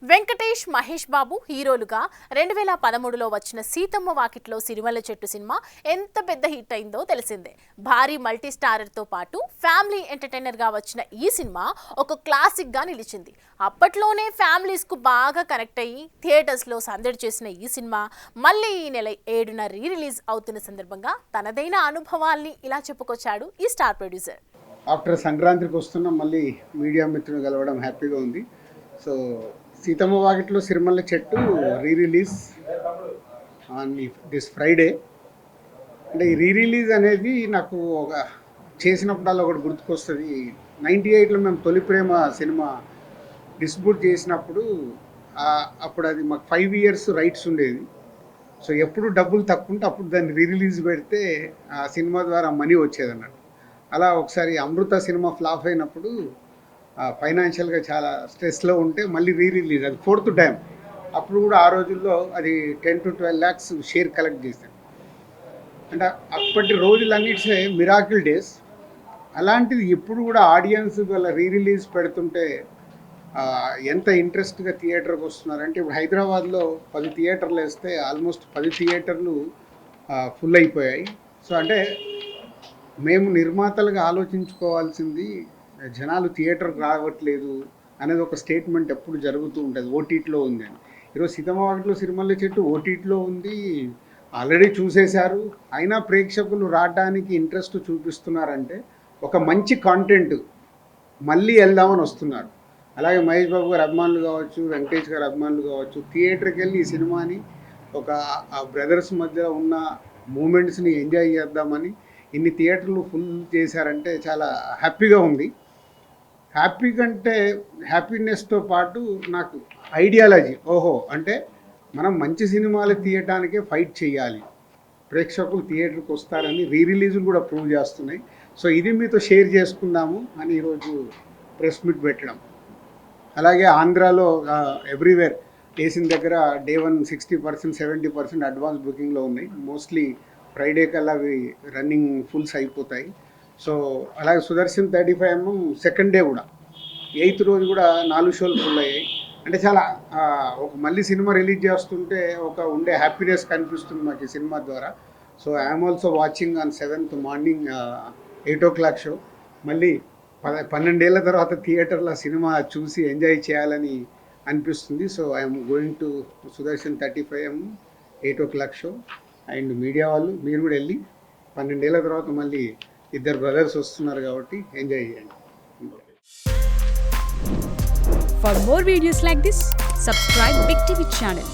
వెంకటేష్, మహేష్ బాబు హీరోలుగా 2013లో వచ్చిన సీతమ్మ వాకిట్లో సిరిమల్లె చెట్టు సినిమా ఎంత పెద్ద హిట్ అయిందో తెలిసిందే. భారీ మల్టీ స్టారర్తో పాటు ఫ్యామిలీ ఎంటర్టైనర్గా వచ్చిన ఈ సినిమా ఒక క్లాసిక్గా నిలిచింది. అప్పట్లోనే ఫ్యామిలీస్కు బాగా కనెక్ట్ అయ్యి థియేటర్స్లో సందడి చేసిన ఈ సినిమా మళ్ళీ ఈ నెల 7న రిలీజ్ అవుతున్న సందర్భంగా తనదైన అనుభవాల్ని ఇలా చెప్పుకొచ్చాడు ఈ స్టార్ ప్రొడ్యూసర్. ఆఫ్టర్ సంక్రాంతికి వస్తున్న మళ్ళీ మీడియా మిత్రులు కలవడం హ్యాపీగా ఉంది. సో సీతమ్మ వాకిట్లో సిరిమల్లె చెట్టు రిలీజ్ ఆన్ దిస్ ఫ్రైడే. అంటే ఈ రిలీజ్ అనేది నాకు ఒక చేసినప్పుడల్లా ఒకటి గుర్తుకొస్తుంది. 98లో మేము తొలి ప్రేమ సినిమా డిస్ట్రిబ్యూట్ చేసినప్పుడు అప్పుడు అది మాకు 5 years రైట్స్ ఉండేది. సో ఎప్పుడు డబ్బులు తక్కువ ఉంటే అప్పుడు దాన్ని రిలీజ్ పెడితే ఆ సినిమా ద్వారా మనీ వచ్చేదన్నట్టు. అలా ఒకసారి అమృత సినిమా ఫ్లాప్ అయినప్పుడు ఫైనాన్షియల్గా చాలా స్ట్రెస్లో ఉంటే మళ్ళీ రిలీజ్, అది 4th టైం. అప్పుడు కూడా ఆ రోజుల్లో అది 10 to 12 lakhs షేర్ కలెక్ట్ చేశాను. అంటే అప్పటి రోజులన్నిటిసే మిరాకిల్ డేస్. అలాంటిది ఇప్పుడు కూడా ఆడియన్స్ వాళ్ళ రిలీజ్ పెడుతుంటే ఎంత ఇంట్రెస్ట్గా థియేటర్కి వస్తున్నారంటే, ఇప్పుడు హైదరాబాద్లో 10 థియేటర్లు వేస్తే ఆల్మోస్ట్ 10 థియేటర్లు ఫుల్ అయిపోయాయి. సో అంటే మేము నిర్మాతలుగా ఆలోచించుకోవాల్సింది, జనాలు థియేటర్కి రావట్లేదు అనేది ఒక స్టేట్మెంట్ ఎప్పుడు జరుగుతూ ఉంటుంది. ఓటీటీలో ఉంది అని. ఈరోజు సీతమ్మ వాకిట్లో సిరిమల్లె చెట్టు ఓటీటీలో ఉంది, ఆల్రెడీ చూసేశారు. అయినా ప్రేక్షకులు రావడానికి ఇంట్రెస్ట్ చూపిస్తున్నారంటే ఒక మంచి కాంటెంట్ మళ్ళీ వెళ్దామని వస్తున్నారు. అలాగే మహేష్ బాబు గారు అభిమానులు కావచ్చు, వెంకటేష్ గారు అభిమానులు కావచ్చు, థియేటర్కి వెళ్ళి ఈ సినిమాని ఒక బ్రదర్స్ మధ్యలో ఉన్న మూమెంట్స్ని ఎంజాయ్ చేద్దామని ఇన్ని థియేటర్లు ఫుల్ చేశారంటే చాలా హ్యాపీగా ఉంది. హ్యాపీ కంటే హ్యాపీనెస్తో పాటు నాకు ఐడియాలజీ, అంటే మనం మంచి సినిమాలు తీయటానికే ఫైట్ చేయాలి, ప్రేక్షకులు థియేటర్కి వస్తారని రిలీజులు కూడా ప్రూవ్ చేస్తున్నాయి. సో ఇది మీతో షేర్ చేసుకుందాము అని ఈరోజు ప్రెస్ మీట్ పెట్టడం. అలాగే ఆంధ్రాలో ఎవ్రీవేర్ వేసిన దగ్గర డే 1 60%, 70% అడ్వాన్స్ బుకింగ్లో ఉన్నాయి. మోస్ట్లీ ఫ్రైడే కల్లా అవి రన్నింగ్ ఫుల్స్ అయిపోతాయి. సో అలాగే సుదర్శన్ 35mm సెకండ్ డే కూడా 8th రోజు కూడా 4 షోలు ఫుల్ అయ్యాయి. అంటే చాలా ఒక మళ్ళీ సినిమా రిలీజ్ చేస్తుంటే ఒక ఉండే హ్యాపీనెస్ కనిపిస్తుంది మాకు ఈ సినిమా ద్వారా. So I'm also watching on 7th morning 8 o'clock show. మళ్ళీ 12 ఏళ్ల తర్వాత థియేటర్లో సినిమా చూసి ఎంజాయ్ చేయాలని అనిపిస్తుంది. So I'm going to Sudarshan 35mm 8 o'clock show. And media వాళ్ళు మీరు కూడా వెళ్ళి 12 ఏళ్ల తర్వాత మళ్ళీ ఇద్దరు బ్రదర్స్ వస్తున్నారు కాబట్టి ఎంజాయ్ చేయండి. For more videos like this, subscribe Big TV channel.